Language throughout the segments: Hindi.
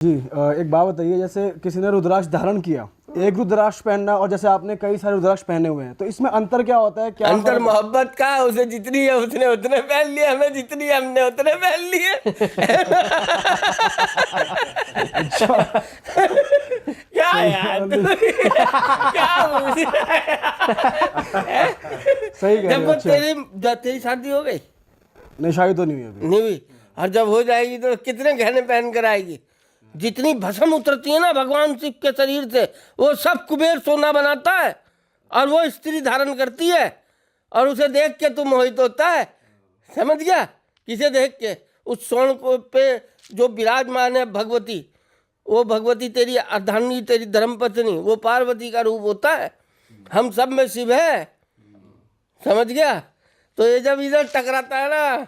जी एक बात बताइए, जैसे किसी ने रुद्राक्ष धारण किया, एक रुद्राक्ष पहनना और जैसे आपने कई सारे रुद्राक्ष पहने हुए हैं, तो इसमें अंतर क्या होता है? क्या अंतर मोहब्बत का है, उसे जितनी है उसने उतने पहन लिए, हमें जितनी है हमने उतने पहन लिए। अच्छा क्या यार क्या पूछ रहा है? सही कह रहे जब हो। वो अच्छा, तेरी शादी हो गई नहीं शादी तो नहीं हुई अभी। नहीं हुई, और जब हो जाएगी तो कितने गहने पहन कर आएगी? जितनी भस्म उतरती है ना भगवान शिव के शरीर से, वो सब कुबेर सोना बनाता है, और वो स्त्री धारण करती है, और उसे देख के तुम मोहित होता है। समझ गया? किसे देख के? उस स्वर्ण को पे जो विराजमान है भगवती, वो भगवती तेरी अर्धांगिनी, तेरी धर्मपत्नी, वो पार्वती का रूप होता है। हम सब में शिव है। समझ गया? तो ये जब इधर टकराता है ना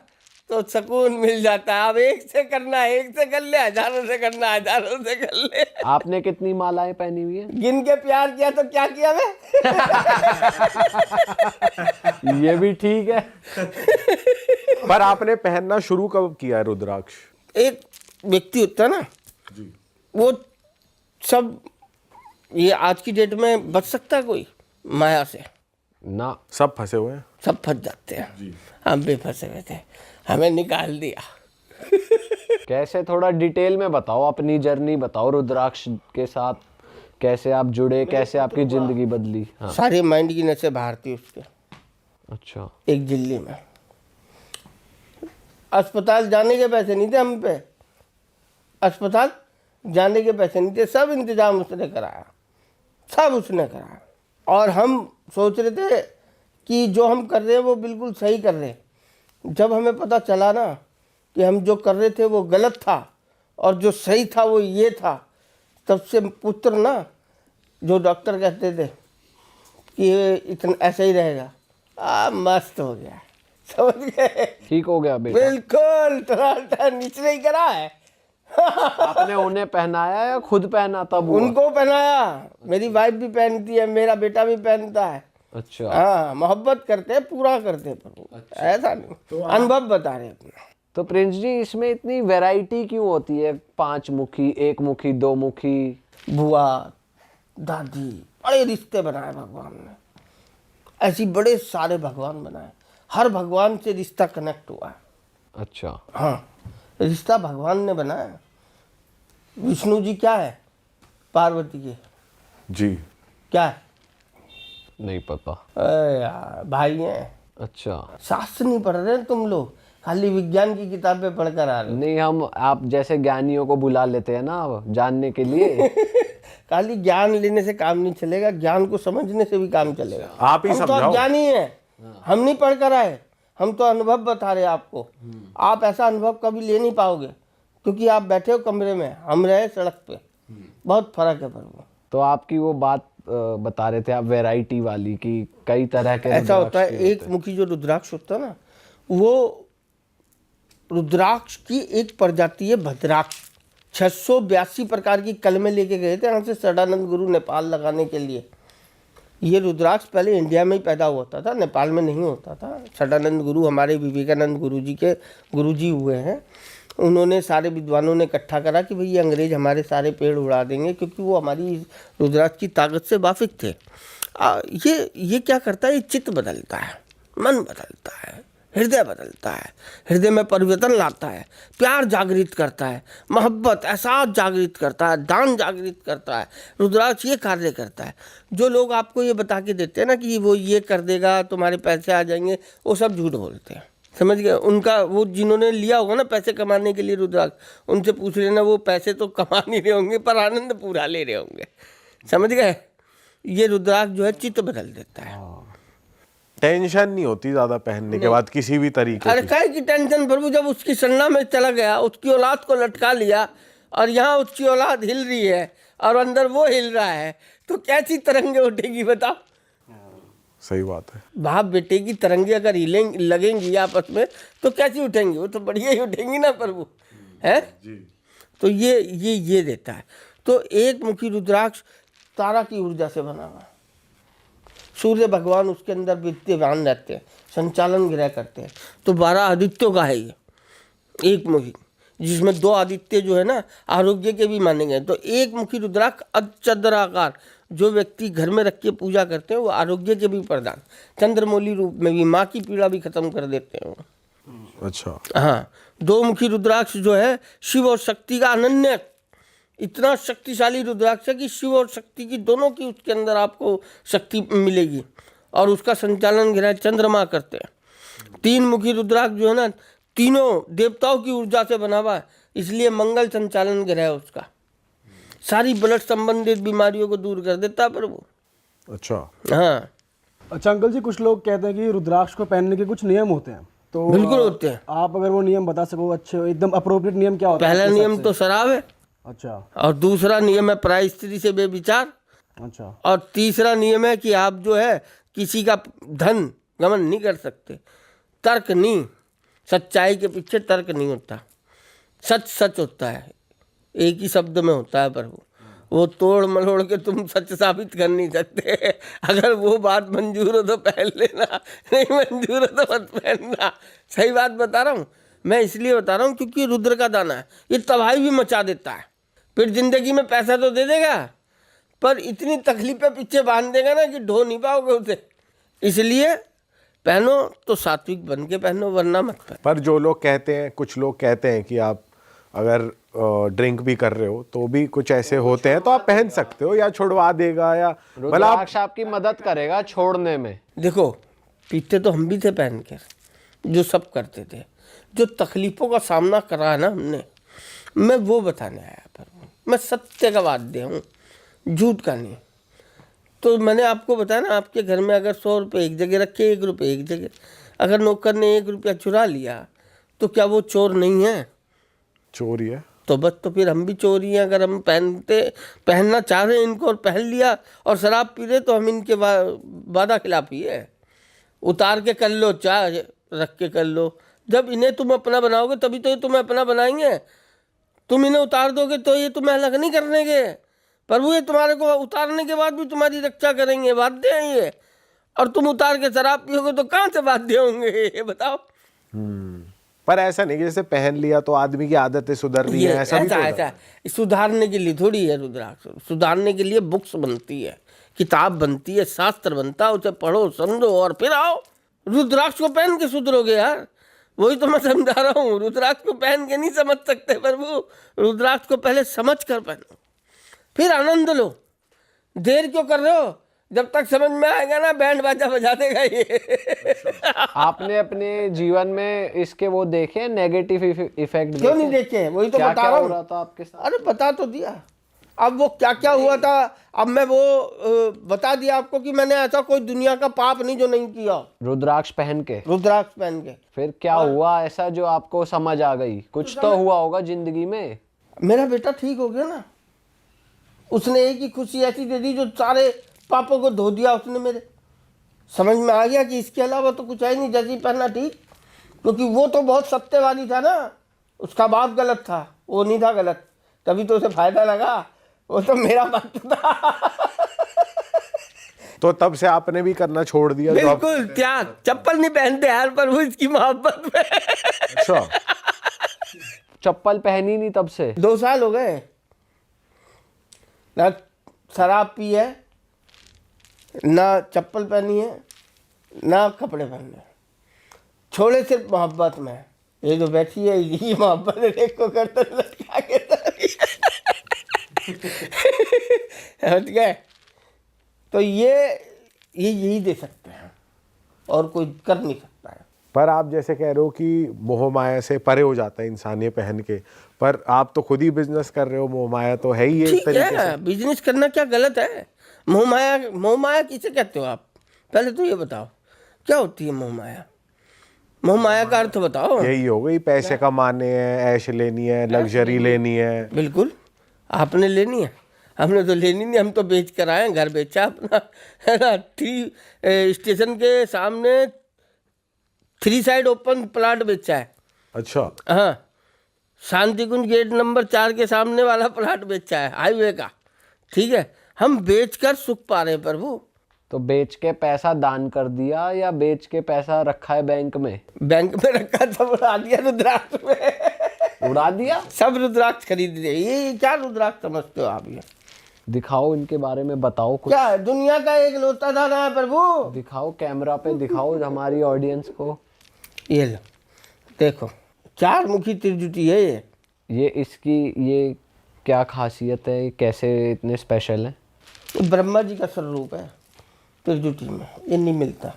तो सुकून मिल जाता है। अब एक से करना है, एक से कर ले, हजारों से करना है, हजारों से कर ले। आपने कितनी मालाएं पहनी हुई है? गिन के प्यार किया तो क्या किया मैं? ये भी ठीक है। पर आपने पहनना शुरू कब किया है रुद्राक्ष? एक व्यक्ति होता है ना जी, वो सब, ये आज की डेट में बच सकता है कोई माया से? ना, सब फंसे हुए हैं। सब फंस जाते हैं जी। हम भी फंसे हुए थे, हमें निकाल दिया। कैसे, थोड़ा डिटेल में बताओ, अपनी जर्नी बताओ रुद्राक्ष के साथ, कैसे आप जुड़े, कैसे आपकी जिंदगी बदली? हाँ। सारे माइंड की नसें बाहर थी उसके। अच्छा। एक दिल्ली में अस्पताल जाने के पैसे नहीं थे हम पे, अस्पताल जाने के पैसे नहीं थे, सब इंतजाम उसने कराया, सब उसने कराया। और हम सोच रहे थे कि जो हम कर रहे हैं वो बिल्कुल सही कर रहे हैं। जब हमें पता चला ना कि हम जो कर रहे थे वो गलत था और जो सही था वो ये था, तब से पुत्र ना, जो डॉक्टर कहते थे कि ये इतना ऐसा ही रहेगा, मस्त हो गया। समझ गए? ठीक हो गया बेटा? बिल्कुल, टनाटन निचले ही करा है। आपने उन्हें पहनाया या खुद पहना तब हुआ? उनको पहनाया, मेरी वाइफ भी पहनती है, मेरा बेटा भी पहनता है। अच्छा। हाँ, मोहब्बत करते हैं, पूरा करते हैं प्रभु। अच्छा। ऐसा नहीं तो अनुभव बता रहे अपना। तो प्रिंस जी, इसमें इतनी वैरायटी क्यों होती है? 5 मुखी, 1 मुखी, 2 मुखी। बुआ, दादी, बड़े रिश्ते बनाए भगवान ने, ऐसी बड़े सारे भगवान बनाए, हर भगवान से रिश्ता कनेक्ट हुआ है। अच्छा। हाँ, रिश्ता भगवान ने बनाया। विष्णु जी क्या है? पार्वती के जी क्या है? नहीं पता। अरे यार, भाई हैं। अच्छा। शास्त्र नहीं पढ़ रहे तुम लोग, खाली विज्ञान की किताबें पढ़कर आ रहे हो। नहीं, हम आप जैसे ज्ञानियों को बुला लेते हैं ना जानने के लिए। खाली ज्ञान लेने से काम नहीं चलेगा, ज्ञान को समझने से भी काम चलेगा। आप ही हम तो समझाओ। ज्ञानी हैं, हम नहीं पढ़ कर आए, हम तो अनुभव बता रहे हैं आपको। आप ऐसा अनुभव कभी ले नहीं पाओगे, क्योंकि आप बैठे हो कमरे में, हम रहे सड़क पे। बहुत फर्क है प्रभु। तो आपकी वो बात बता रहे थे आप, वैरायटी वाली, कि कई तरह के ऐसा होता है, रुद्राक्ष एक मुखी जो रुद्राक्ष होता है ना, वो रुद्राक्ष की एक प्रजाति है भद्राक्ष। 682 प्रकार की कलमें लेके गए थे यहाँ से सदानंद गुरु नेपाल लगाने के लिए। ये रुद्राक्ष पहले इंडिया में ही पैदा होता था, नेपाल में नहीं होता था। सदानंद गुरु हमारे विवेकानंद गुरु जी के गुरुजी हुए हैं। उन्होंने सारे विद्वानों ने इकट्ठा करा कि भाई ये अंग्रेज हमारे सारे पेड़ उड़ा देंगे, क्योंकि वो हमारी रुद्राक्ष की ताकत से वाकिफ थे। ये क्या करता है? ये चित्त बदलता है, मन बदलता है, हृदय बदलता है, हृदय में परिवर्तन लाता है, प्यार जागृत करता है, मोहब्बत, एहसास जागृत करता है, दान जागृत करता है। रुद्राक्ष ये कार्य करता है। जो लोग आपको ये बता के देते हैं ना कि वो ये कर देगा, तुम्हारे पैसे आ जाएंगे, वो सब झूठ बोलते हैं। समझ गए? उनका वो जिन्होंने लिया होगा ना पैसे कमाने के लिए रुद्राक्ष, उनसे पूछ लेना, वो पैसे तो कमा नहीं रहे होंगे पर आनंद पूरा ले रहे होंगे। समझ गए? ये रुद्राक्ष जो है चित्त बदल देता है। टेंशन नहीं होती ज्यादा पहनने के बाद किसी भी तरीके अरे की। काय की टेंशन प्रभु? जब उसकी सन्ना में चला गया, उसकी औलाद को लटका लिया, और यहाँ उसकी औलाद हिल रही है और अंदर वो हिल रहा है, तो कैसी तरंगे उठेगी बताओ? सही बात है। बाप बेटे की तरंगे अगर हिलेंगी, लगेंगी आपस में, तो कैसी उठेंगी? वो तो बढ़िया ही उठेंगी ना प्रभु, है? तो ये देता है। तो एक मुखी रुद्राक्ष तारा की ऊर्जा से बना हुआ, सूर्य भगवान उसके अंदर विद्यमान रहते हैं, संचालन ग्रह करते हैं। तो 12 आदित्यों का है ये एक मुखी। जिसमें 2 आदित्य जो है ना आरोग्य के भी माने गए। तो एक मुखी रुद्राक्ष अचंद्राकार जो व्यक्ति घर में रख के पूजा करते हैं वो आरोग्य के भी प्रदान, चंद्रमौली रूप में भी माँ की पीड़ा भी खत्म कर देते हैं वो। अच्छा। हाँ, 2 मुखी रुद्राक्ष जो है शिव और शक्ति का अनन्य इतना शक्तिशाली रुद्राक्ष है कि शिव और शक्ति की दोनों की उसके अंदर आपको शक्ति मिलेगी और उसका संचालन ग्रह चंद्रमा करते हैं। 3 मुखी रुद्राक्ष जो है ना तीनों देवताओं की ऊर्जा से बना हुआ है, इसलिए मंगल संचालन ग्रह है उसका, सारी ब्लड संबंधित बीमारियों को दूर कर देता है प्रभु। अच्छा। हाँ अच्छा अंकल जी, कुछ लोग कहते हैं कि रुद्राक्ष को पहनने के कुछ नियम होते हैं, तो बिल्कुल होते हैं। आप अगर वो नियम बता सको अच्छे एकदम अप्रोप्रिएट नियम क्या होता है पहला आपके नियम हिसाब तो शराब है, से? अच्छा और दूसरा नियम है पराई स्त्री से बेविचार, अच्छा और तीसरा नियम है कि आप जो है किसी का धन गमन नहीं कर सकते। तर्क नहीं, सच्चाई के पीछे तर्क नहीं होता, सच सच होता है, एक ही शब्द में होता है प्रभु। वो तोड़ मरोड़ के तुम सच साबित कर नहीं सकते। अगर वो बात मंजूर हो तो पहन लेना, नहीं मंजूर हो तो मत पहनना। सही बात बता रहा हूँ मैं, इसलिए बता रहा हूँ क्योंकि रुद्र का दाना है, ये तबाही भी मचा देता है। फिर जिंदगी में पैसा तो दे देगा पर इतनी तकलीफें पीछे बांध देगा ना कि ढो नहीं पाओगे उसे। इसलिए पहनो तो सात्विक बन के पहनो, वरना मत पहनो। पर जो लोग कहते हैं, कुछ लोग कहते हैं कि आप अगर ड्रिंक भी कर रहे हो तो भी कुछ ऐसे होते हैं तो आप पहन सकते हो या छुड़वा देगा या मतलब रुद्राक्ष आपकी मदद करेगा छोड़ने में। देखो पीते तो हम भी थे पहन कर, जो सब करते थे, जो तकलीफों का सामना करा है ना हमने, मैं वो बताने आया पर मैं सत्य का वाद्य हूँ, झूठ का नहीं। तो मैंने आपको बताया ना, आपके घर में अगर 100 रुपये एक जगह रखे, 1 रुपये एक जगह, अगर नौकर ने 1 रुपया चुरा लिया तो क्या वो चोर नहीं है? चोरी है। तो बस तो फिर हम भी चोरी हैं। अगर हम पहनना चाह रहे हैं इनको और पहन लिया और शराब पी रहे तो हम इनके वादा खिलाफी है। उतार के कर लो, चाय रख के कर लो, जब इन्हें तुम अपना बनाओगे तभी तो ये तुम्हें अपना बनाएंगे। तुम इन्हें उतार दोगे तो ये तुम्हें अलग नहीं करने के, प्रभु ये तुम्हारे को उतारने के बाद भी तुम्हारी रक्षा करेंगे, बाध्य हैं ये। और तुम उतार के शराब पियोगे तो कहाँ से बाध्य होंगे ये बताओ। पर ऐसा नहीं कि जैसे पहन लिया तो आदमी की आदतें सुधर रही है, ऐसा भी तो होता है। सुधारने के लिए थोड़ी है रुद्राक्ष, सुधारने के लिए बुक्स बनती है, किताब बनती है, शास्त्र बनता है, उसे पढ़ो समझो और फिर आओ। रुद्राक्ष को पहन के सुधरोगे यार, वही तो मैं समझा रहा हूँ। रुद्राक्ष को पहन के नहीं समझ सकते प्रभु, रुद्राक्ष को पहले समझ कर पहनो, फिर आनंद लो। देर क्यों कर रहे हो? जब तक समझ में आएगा ना बैंड बाजा बजा देगा ये। आपने अपने जीवन में इसके वो देखे नेगेटिव इफेक्ट? क्यों नहीं देखे? वही तो बता रहा हूँ। था आपके साथ? अरे बता तो दिया, अब वो क्या क्या हुआ था अब मैं वो बता दिया आपको कि मैंने ऐसा कोई दुनिया का पाप नहीं जो नहीं किया। रुद्राक्ष पहन के? रुद्राक्ष पहन के। फिर क्या हुआ ऐसा जो आपको समझ आ गई? कुछ तो हुआ होगा जिंदगी में। मेरा बेटा ठीक हो गया ना, उसने एक ही खुशी ऐसी दे दी जो सारे पापों को धो दिया उसने मेरे। समझ में आ गया कि इसके अलावा तो कुछ है नहीं, जैसी पहनना ठीक। क्योंकि वो तो बहुत सत्यवादी था ना, उसका बाप गलत था, वो नहीं था गलत, तभी तो उसे फायदा लगा। वो तो मेरा बाप था। तो तब से आपने भी करना छोड़ दिया? बिल्कुल त्याग, चप्पल नहीं पहनते यार पर वो इसकी मोहब्बत में। अच्छा। चप्पल पहनी नहीं तब से? 2 साल हो गए ना, शराब पी है ना, चप्पल पहनी है ना, कपड़े पहने, छोड़े सिर्फ मोहब्बत में। ये जो बैठी है यही मोहब्बत है, एक को करते लटका के समझ गए। तो ये यही दे सकते हैं और कोई कर नहीं सकता है। पर आप जैसे कह रहे हो कि मोह माया से परे हो जाता है इंसान ये पहन के, पर आप तो खुद ही बिजनेस कर रहे हो, मोह माया तो है ही एक तरीके से। बिजनेस करना क्या गलत है? मोह माया किसे कहते हो आप? पहले तो ये बताओ क्या होती है मोह माया? मोह माया का अर्थ बताओ। यही हो गई, पैसे कमाने हैं, ऐश लेनी है, लग्जरी लेनी है। बिल्कुल, आपने लेनी है, हमने तो लेनी नहीं, हम तो बेच कर आए, घर बेचा अपना, है ना। 3 स्टेशन के सामने 3 साइड ओपन प्लाट बेचा है। अच्छा। हाँ, शांति कुंज गेट नंबर 4 के सामने वाला प्लाट बेचा है हाईवे का, ठीक है। हम बेचकर सुख पा रहे हैं प्रभु। तो बेच के पैसा दान कर दिया या बेच के पैसा रखा है बैंक में? बैंक में रखा था, उड़ा दिया रुद्राक्ष में। उड़ा दिया। सब रुद्राक्ष खरीद रहे। ये क्या रुद्राक्ष समझते हो आप? ये दिखाओ, इनके बारे में बताओ कुछ। क्या है? दुनिया का एक लौता दाना है प्रभु। दिखाओ, कैमरा पे दिखाओ हमारी ऑडियंस को। ये लो, देखो 4 मुखी त्रिजुटी है ये। ये क्या खासियत है, कैसे इतने स्पेशल है? ब्रह्मा जी का स्वरूप है त्रिजुटी में, ये नहीं मिलता।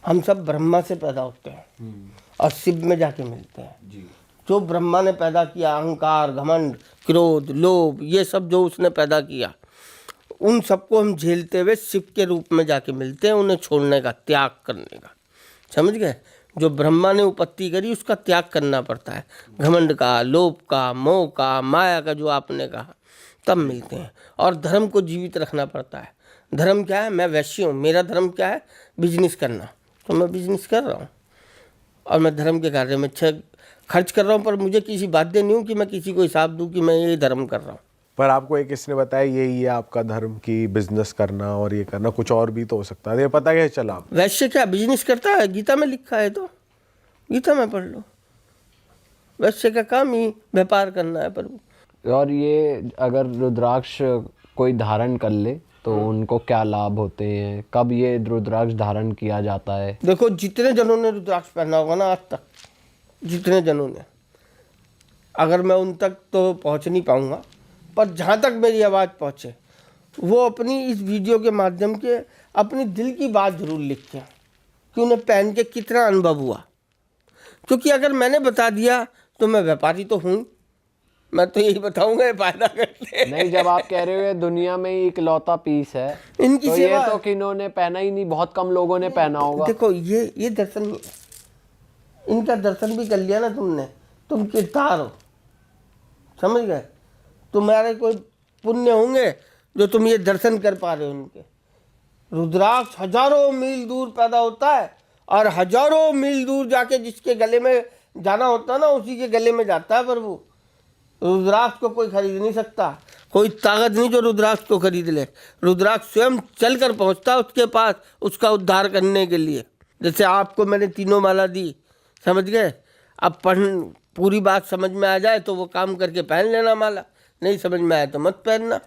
हम सब ब्रह्मा से पैदा होते हैं और शिव में जाके मिलते हैं। जो ब्रह्मा ने पैदा किया, अहंकार, घमंड, क्रोध, लोभ, ये सब जो उसने पैदा किया, उन सबको हम झेलते हुए शिव के रूप में जाके मिलते हैं, उन्हें छोड़ने का, त्याग करने का। समझ गए? जो ब्रह्मा ने उत्पत्ति करी उसका त्याग करना पड़ता है, घमंड का, लोभ का, मोह का, माया का, जो आपने कहा, तब मिलते हैं। और धर्म को जीवित रखना पड़ता है। धर्म क्या है? मैं वैश्य हूँ, मेरा धर्म क्या है? बिजनेस करना। तो मैं बिजनेस कर रहा हूँ और मैं धर्म के कार्य में खर्च कर रहा हूँ, पर मुझे किसी बाध्य नहीं हूँ कि मैं किसी को हिसाब दूँ कि मैं ये धर्म कर रहा हूँ। पर आपको एक किसने बताया यही है आपका धर्म की बिजनेस करना और ये करना? कुछ और भी तो हो सकता है, ये पता क्या चला? वैश्य क्या बिजनेस करता है? गीता में लिखा है, तो गीता में पढ़ लो। वैश्य का काम ही व्यापार करना है प्रभु। और ये अगर रुद्राक्ष कोई धारण कर ले तो उनको क्या लाभ होते हैं? कब ये रुद्राक्ष धारण किया जाता है? देखो, जितने जनों ने रुद्राक्ष पहना होगा ना आज तक, जितने जनों ने, अगर मैं उन तक तो पहुंच नहीं पाऊंगा, पर जहाँ तक मेरी आवाज़ पहुँचे, वो अपनी इस वीडियो के माध्यम के अपनी दिल की बात जरूर लिखें कि उन्हें पहन के कितना अनुभव हुआ। क्योंकि अगर मैंने बता दिया तो मैं व्यापारी तो हूँ, मैं तो यही बताऊंगा, ये फायदा करते हैं। नहीं, जब आप कह रहे हो ये दुनिया में ही इकलौता पीस है, इनकी तो ये सेवा तो किन्होंने पहना ही नहीं, बहुत कम लोगों ने पहना होगा। देखो, ये दर्शन, इनका दर्शन भी कर लिया ना तुमने, तुम किरदार हो। समझ गए? तुम्हारे कोई पुण्य होंगे जो तुम ये दर्शन कर पा रहे हो इनके। रुद्राक्ष हजारों मील दूर पैदा होता है और हजारों मील दूर जाके जिसके गले में जाना होता है ना, उसी के गले में जाता है प्रभु। रुद्राक्ष को कोई खरीद नहीं सकता, कोई ताकत नहीं जो रुद्राक्ष को खरीद ले। रुद्राक्ष स्वयं चल कर पहुँचता है उसके पास, उसका उद्धार करने के लिए। जैसे आपको मैंने 3 माला दी, समझ गए? अब पूरी बात समझ में आ जाए तो वो काम करके पहन लेना माला, नहीं समझ में आए तो मत पहनना।